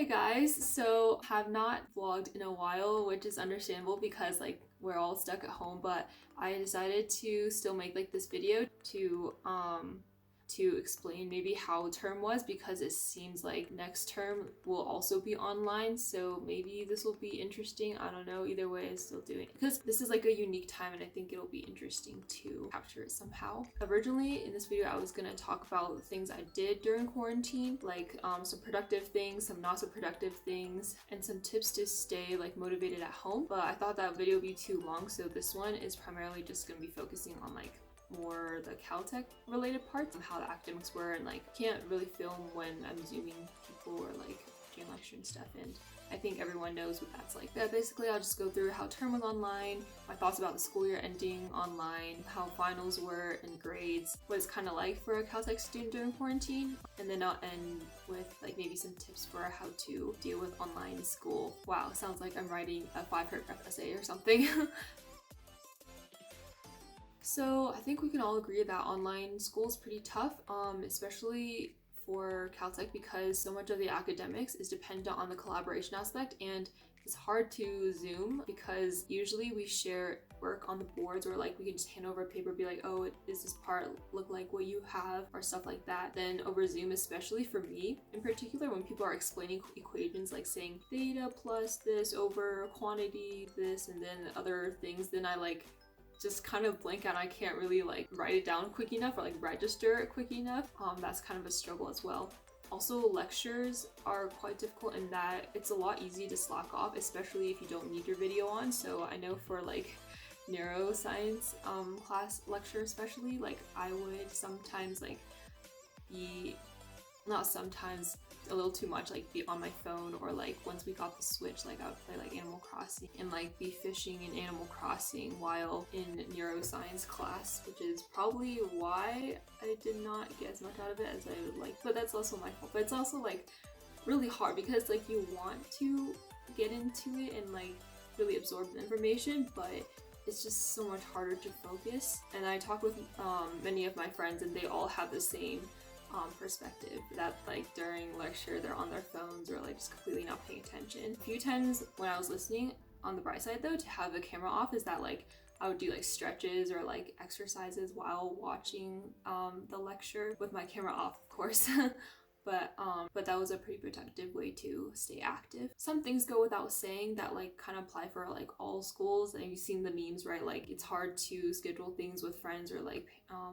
Hey guys, so have not vlogged in a while, which is understandable because like we're all stuck at home, but I decided to still make like this video to explain maybe how term was, because it seems like next term will also be online, so maybe this will be interesting. I don't know, either way I'm still doing it because this is like a unique time and I think it'll be interesting to capture it somehow. Originally in this video I was gonna talk about things I did during quarantine, like some productive things, some not so productive things, and some tips to stay like motivated at home, but I thought that video would be too long, so this one is primarily just gonna be focusing on like more the Caltech related parts of how the academics were, and like can't really film when I'm zooming people or like doing lecture and stuff, and I think everyone knows what that's like. Yeah, basically I'll just go through how term was online, my thoughts about the school year ending online, how finals were and grades, what it's kind of like for a Caltech student during quarantine, and then I'll end with like maybe some tips for how to deal with online school. Wow, sounds like I'm writing a 5-paragraph essay or something. So I think we can all agree that online school is pretty tough, especially for Caltech, because so much of the academics is dependent on the collaboration aspect, and it's hard to Zoom because usually we share work on the boards, or like we can just hand over a paper, be like, oh, does this part look like what you have, or stuff like that. Then over Zoom, especially for me in particular, when people are explaining equations like saying theta plus this over quantity this and then other things, then I like just kind of blank out. I can't really like write it down quick enough or like register it quick enough. That's kind of a struggle as well. Also, lectures are quite difficult in that it's a lot easy to slack off, especially if you don't need your video on. So I know for like neuroscience class lecture especially, like I would sometimes like be, not sometimes, a little too much, like be on my phone, or like once we got the Switch, like I would play like Animal Crossing and like be fishing in Animal Crossing while in neuroscience class, which is probably why I did not get as much out of it as I would like, but that's also my fault. But it's also like really hard because like you want to get into it and like really absorb the information, but it's just so much harder to focus. And I talk with many of my friends and they all have the same perspective, that like during lecture they're on their phones or like just completely not paying attention. A few times when I was listening, on the bright side though, to have the camera off is that like I would do like stretches or like exercises while watching the lecture with my camera off, of course. But that was a pretty productive way to stay active. Some things go without saying that like kind of apply for like all schools, and you've seen the memes, right? Like it's hard to schedule things with friends or like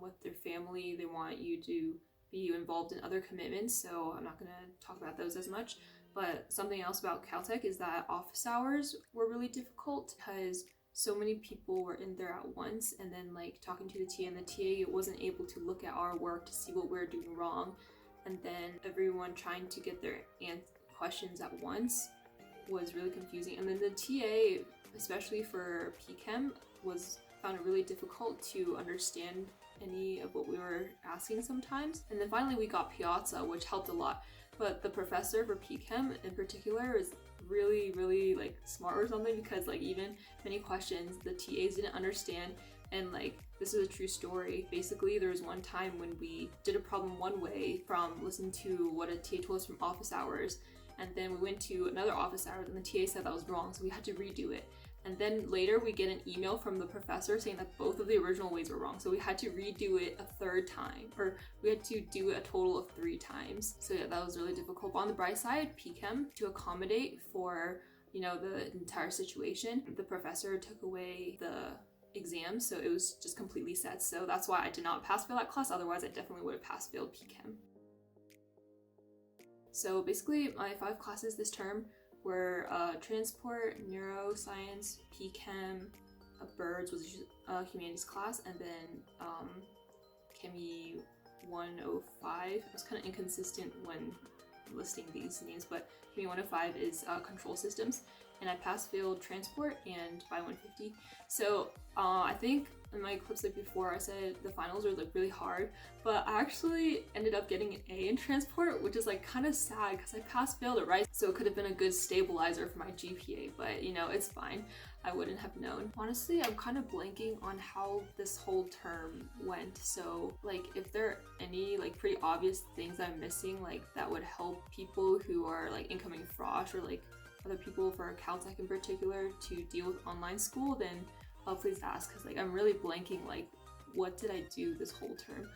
with their family. They want you to be involved in other commitments, so I'm not going to talk about those as much. But something else about Caltech is that office hours were really difficult because so many people were in there at once, and then like talking to the TA, and the TA wasn't able to look at our work to see what we're doing wrong, and then everyone trying to get their questions at once was really confusing. And then the TA, especially for PChem, found it really difficult to understand any of what we were asking sometimes. And then finally we got Piazza, which helped a lot. But the professor for PChem in particular is really like smart or something, because like even many questions the TAs didn't understand. And like this is a true story. Basically there was one time when we did a problem one way from listening to what a TA told us from office hours, and then we went to another office hours and the TA said that was wrong, so we had to redo it. And then later we get an email from the professor saying that both of the original ways were wrong. So we had to redo it a third time, or we had to do it a total of 3 times. So yeah, that was really difficult. But on the bright side, PChem, to accommodate for, you know, the entire situation, the professor took away the exam, so it was just completely set. So that's why I did not pass fail that class. Otherwise I definitely would have pass failed PChem. So basically my 5 classes this term were transport, neuroscience, PChem, birds was a humanities class, and then Chemie 105. I was kind of inconsistent when listing these names, but Chemie 105 is control systems, and I pass-failed transport and by 150. So I think in my clips like before I said the finals were like really hard, but I actually ended up getting an A in transport, which is like kind of sad because I pass-failed it, right? So it could have been a good stabilizer for my GPA, but you know, it's fine. I wouldn't have known. Honestly, I'm kind of blanking on how this whole term went. So like if there are any like pretty obvious things I'm missing, like that would help people who are like incoming from Frosh or like other people for Caltech in particular to deal with online school, then please ask, because like I'm really blanking like what did I do this whole term.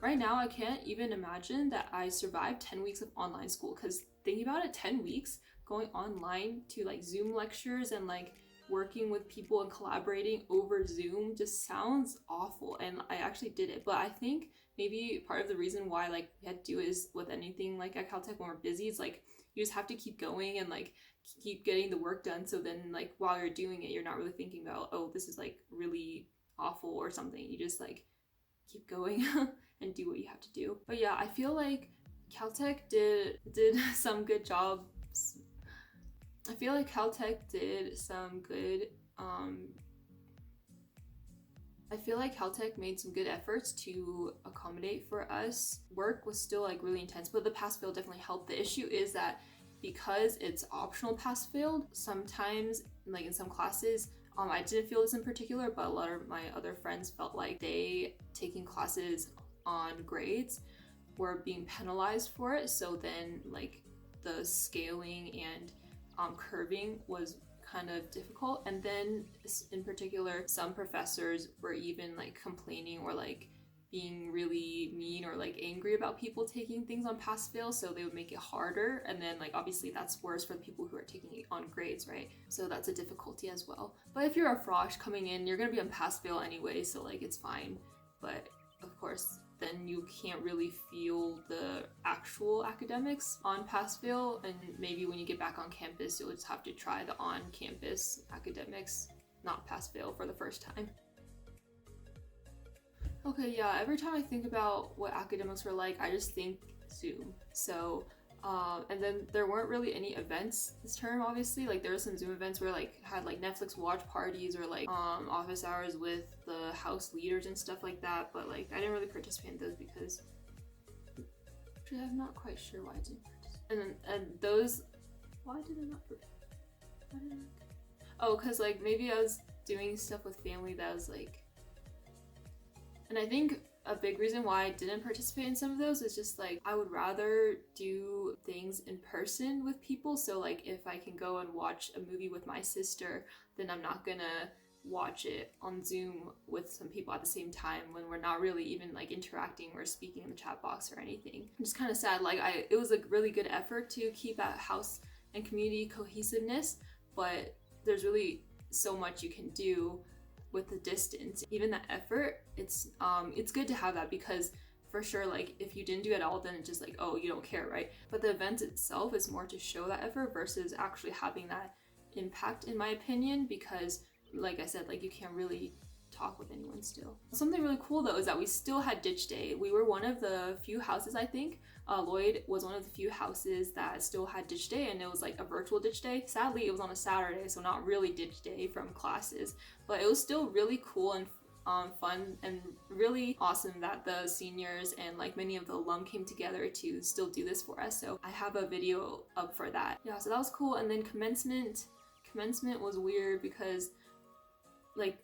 Right now I can't even imagine that I survived 10 weeks of online school, because thinking about it, 10 weeks going online to like Zoom lectures and like working with people and collaborating over Zoom just sounds awful, and I actually did it. But I think maybe part of the reason why like we had to do is with anything like at Caltech when we're busy, it's like you just have to keep going and like keep getting the work done, so then like while you're doing it you're not really thinking about, oh, this is like really awful or something. You just like keep going and do what you have to do. But yeah, I feel like Caltech did some good jobs. I feel like Caltech did some good I feel like Caltech made some good efforts to accommodate for us. Work was still like really intense, but the pass-fail definitely helped. The issue is that because it's optional pass-failed, sometimes like in some classes, I didn't feel this in particular, but a lot of my other friends felt like they taking classes on grades were being penalized for it. So then like the scaling and curving was kind of difficult. And then in particular, some professors were even like complaining or like being really mean or like angry about people taking things on pass fail, so they would make it harder. And then like obviously that's worse for the people who are taking it on grades, right? So that's a difficulty as well. But if you're a frosh coming in, you're gonna be on pass fail anyway, so like it's fine. But of course then you can't really feel the actual academics on pass fail, and maybe when you get back on campus you'll just have to try the on-campus academics, not pass fail, for the first time. Okay, yeah, every time I think about what academics were like, I just think Zoom. So and then there weren't really any events this term, obviously. Like there were some Zoom events where like had like Netflix watch parties or like office hours with the house leaders and stuff like that, but like I didn't really participate in those because actually I'm not quite sure why I didn't participate. And those, why did I not participate? Oh, because like maybe I was doing stuff with family that was like, and I think a big reason why I didn't participate in some of those is just like I would rather do things in person with people. So like if I can go and watch a movie with my sister, then I'm not gonna watch it on Zoom with some people at the same time when we're not really even like interacting or speaking in the chat box or anything. I'm just kind of sad. Like it was a really good effort to keep that house and community cohesiveness, but there's really so much you can do with the distance. Even that effort, it's good to have that, because for sure like if you didn't do it at all, then it's just like, oh, you don't care, right? But the event itself is more to show that effort versus actually having that impact, in my opinion, because like I said, like you can't really talk with anyone still. Something really cool though is that we still had ditch day. We were one of the few houses, I think Lloyd was one of the few houses that still had ditch day, and it was like a virtual ditch day. Sadly it was on a Saturday, so not really ditch day from classes, but it was still really cool and fun and really awesome that the seniors and like many of the alum came together to still do this for us. So I have a video up for that. Yeah, so that was cool. And then commencement was weird because like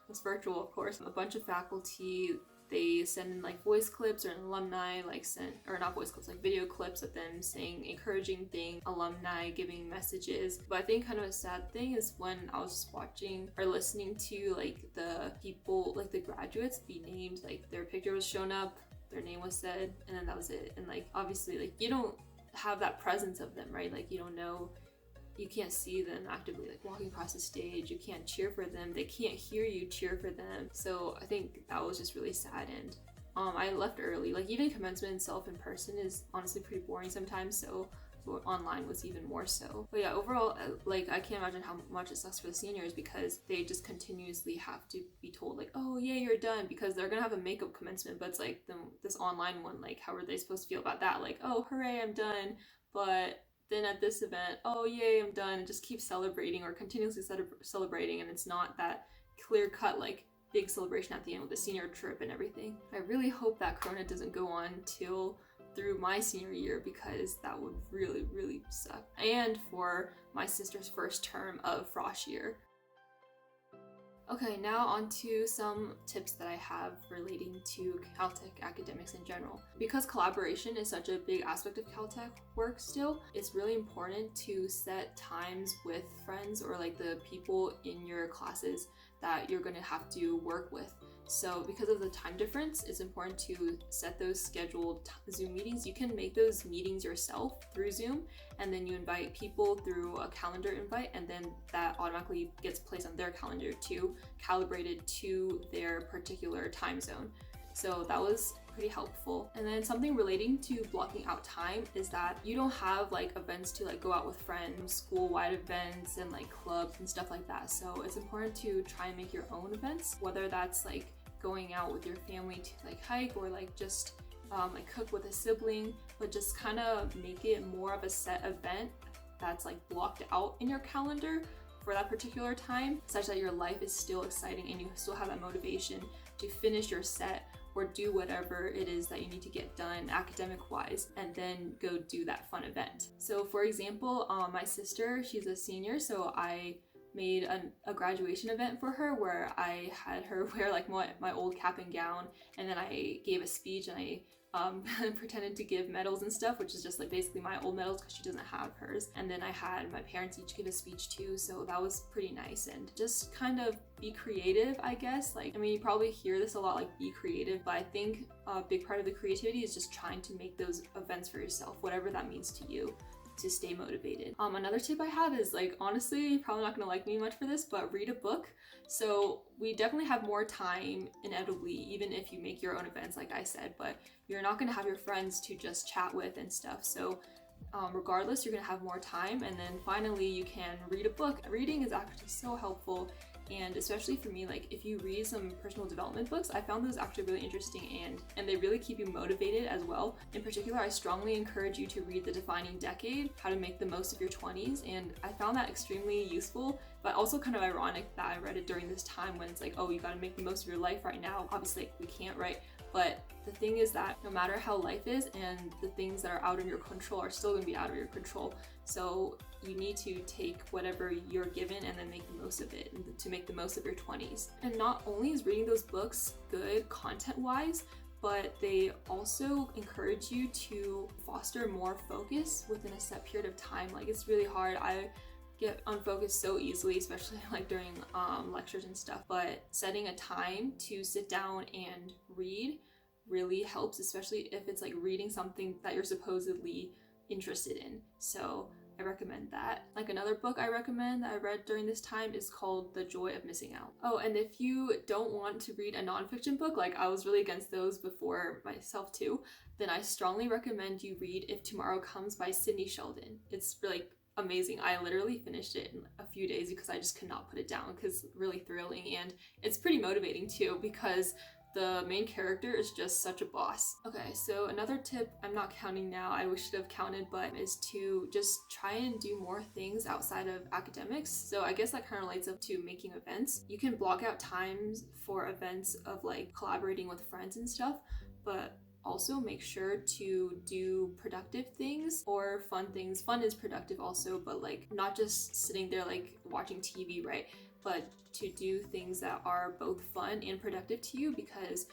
it's virtual, of course. A bunch of faculty, they send in like voice clips, or an alumni like sent, or not voice clips, like video clips of them saying encouraging things, alumni giving messages. But I think kind of a sad thing is when I was just watching or listening to like the people, like the graduates be named, like their picture was shown up, their name was said, and then that was it. And like obviously like you don't have that presence of them, right? Like you don't know, you can't see them actively like walking across the stage, you can't cheer for them, they can't hear you cheer for them. So I think that was just really sad. And I left early. Like even commencement itself in person is honestly pretty boring sometimes, so online was even more so. But yeah, overall, like I can't imagine how much it sucks for the seniors, because they just continuously have to be told like, oh yeah, you're done, because they're gonna have a makeup commencement. But it's like this online one, like how are they supposed to feel about that? Like, oh hooray, I'm done. But then at this event, oh yay, I'm done, and just keep celebrating or continuously celebrating, and it's not that clear cut like big celebration at the end with the senior trip and everything. I really hope that Corona doesn't go on till through my senior year, because that would really, really suck. And for my sister's first term of frosh year. Okay, now on to some tips that I have relating to Caltech academics in general. Because collaboration is such a big aspect of Caltech work still, it's really important to set times with friends or like the people in your classes that you're going to have to work with. So because of the time difference, it's important to set those scheduled Zoom meetings. You can make those meetings yourself through Zoom, and then you invite people through a calendar invite, and then that automatically gets placed on their calendar too, calibrated to their particular time zone. So that was pretty helpful. And then something relating to blocking out time is that you don't have like events to like go out with friends, school-wide events and like clubs and stuff like that. So it's important to try and make your own events, whether that's like going out with your family to like hike or like just like cook with a sibling, but just kind of make it more of a set event that's like blocked out in your calendar for that particular time, such that your life is still exciting and you still have that motivation to finish your set or do whatever it is that you need to get done academic wise, and then go do that fun event. So for example, my sister, she's a senior, so I made a graduation event for her where I had her wear like my old cap and gown, and then I gave a speech and I pretended to give medals and stuff, which is just like basically my old medals because she doesn't have hers. And then I had my parents each give a speech too, so that was pretty nice. And just kind of be creative, I guess. Like, I mean, you probably hear this a lot, like be creative, but I think a big part of the creativity is just trying to make those events for yourself, whatever that means to you, to stay motivated. Another tip I have is like, honestly, you're probably not gonna like me much for this, but read a book. So we definitely have more time inevitably, even if you make your own events, like I said, but you're not gonna have your friends to just chat with and stuff. So regardless, you're gonna have more time. And then finally, you can read a book. Reading is actually so helpful. And especially for me, like if you read some personal development books, I found those actually really interesting and they really keep you motivated as well. In particular, I strongly encourage you to read The Defining Decade, How to Make the Most of Your 20s. And I found that extremely useful, but also kind of ironic that I read it during this time when it's like, oh, you gotta make the most of your life right now. Obviously, we can't, right? But the thing is that no matter how life is, and the things that are out of your control are still gonna be out of your control. So you need to take whatever you're given and then make the most of it to make the most of your 20s. And not only is reading those books good content-wise, but they also encourage you to foster more focus within a set period of time. Like it's really hard. I get unfocused so easily, especially like during lectures and stuff, but setting a time to sit down and read really helps, especially if it's like reading something that you're supposedly interested in. So I recommend that. Like another book I recommend that I read during this time is called The Joy of Missing Out. Oh, and if you don't want to read a nonfiction book, like I was really against those before myself too, then I strongly recommend you read If Tomorrow Comes by Sydney Sheldon. It's really amazing. I literally finished it in a few days because I just could not put it down because it's really thrilling, and it's pretty motivating too because the main character is just such a boss. Okay, so another tip, I'm not counting now, I wish to have counted, but is to just try and do more things outside of academics. So I guess that kind of relates up to making events. You can block out times for events of like collaborating with friends and stuff, but also make sure to do productive things or fun things. Fun is productive also, but like not just sitting there like watching TV, right? But to do things that are both fun and productive to you, because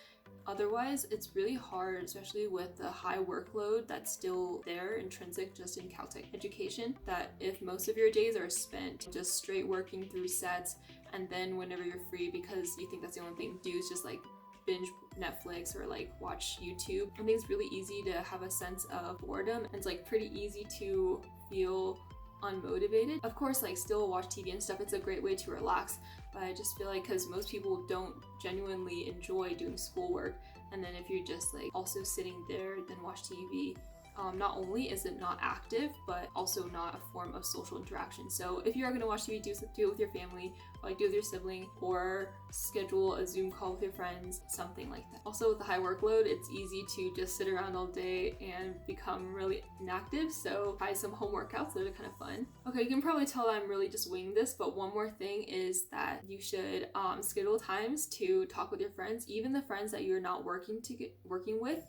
otherwise it's really hard, especially with the high workload that's still there, intrinsic just in Caltech education, that if most of your days are spent just straight working through sets, and then whenever you're free because you think that's the only thing to do is just like binge Netflix or like watch YouTube. I think it's really easy to have a sense of boredom, and it's like pretty easy to feel unmotivated. Of course, like still watch TV and stuff, it's a great way to relax, but I just feel like because most people don't genuinely enjoy doing schoolwork, and then if you're just like also sitting there then watch TV, not only is it not active, but also not a form of social interaction. So if you are going to watch TV, do it with your family, or like do it with your sibling, or schedule a Zoom call with your friends, something like that. Also with the high workload, it's easy to just sit around all day and become really inactive, so try some home workouts that are kind of fun. Okay, you can probably tell I'm really just winging this, but one more thing is that you should schedule times to talk with your friends, even the friends that you're not working with.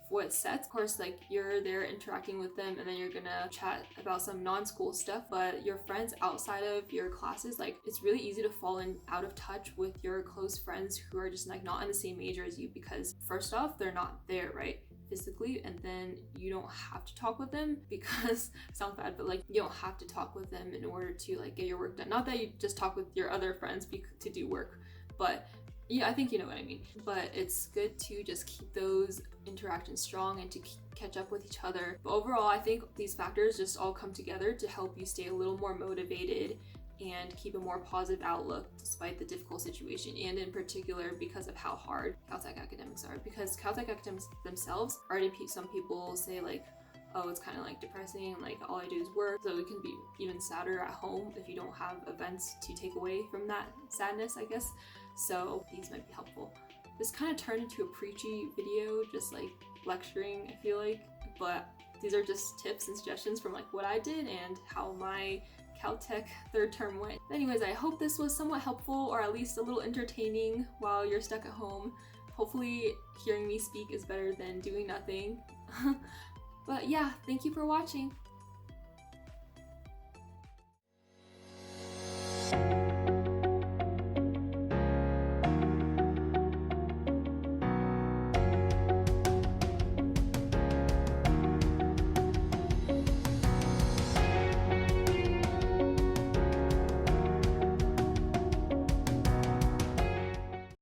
what sets. Of course, like you're there interacting with them and then you're gonna chat about some non-school stuff, but your friends outside of your classes, like it's really easy to fall in out of touch with your close friends who are just like not in the same major as you, because first off, they're not there, right? Physically, and then you don't have to talk with them because it sounds bad, but like you don't have to talk with them in order to like get your work done. Not that you just talk with your other friends to do work, but yeah, I think you know what I mean. But it's good to just keep those interactions strong and to catch up with each other. But overall, I think these factors just all come together to help you stay a little more motivated and keep a more positive outlook despite the difficult situation, and in particular because of how hard Caltech academics are. Because Caltech academics themselves, already some people say like, oh, it's kind of like depressing and like all I do is work, so it can be even sadder at home if you don't have events to take away from that sadness, I guess. So these might be helpful. This kind of turned into a preachy video, just like lecturing, I feel like, but these are just tips and suggestions from like what I did and how my Caltech third term went. Anyways, I hope this was somewhat helpful, or at least a little entertaining while you're stuck at home. Hopefully hearing me speak is better than doing nothing. But yeah, thank you for watching.